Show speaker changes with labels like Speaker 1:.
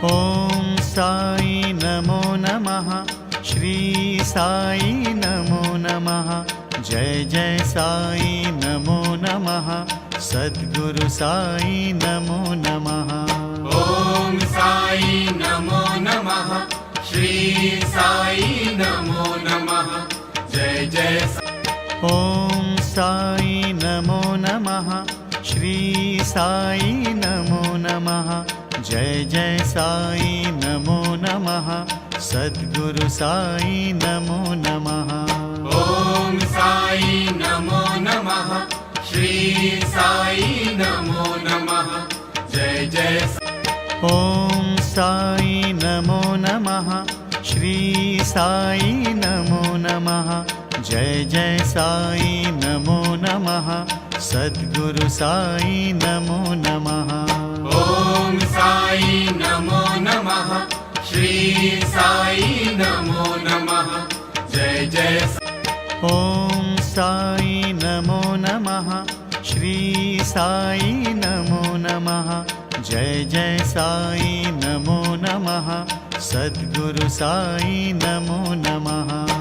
Speaker 1: ॐ साई नमो नमः। श्री साई नमो नमः। जय जय साई नमो नमः। सद्गुरु साई नमो नमः।
Speaker 2: ॐ साई नमो नमः। श्री साई नमो नमः। जय जय
Speaker 1: ॐ साई नमो नमः। श्री साई नमो नमः। जय जय साई नमो नमः। सद्गुरु साई नमो नमः।
Speaker 2: ॐ साई नमो नमः। श्री साई नमो नमः। जय जय
Speaker 1: ॐ साई नमो नमः। श्री साई नमो नमः। जय जय साई नमो नमः। सद्गुरु साई नमो नमः।
Speaker 2: ॐ साई नमो नमः। श्री साई नमो नमः। जय जय
Speaker 1: ॐ साई नमो नमः। श्री साई नमो नमः। जय जय साई नमो नमः। सद्गुरु साई नमो नमः।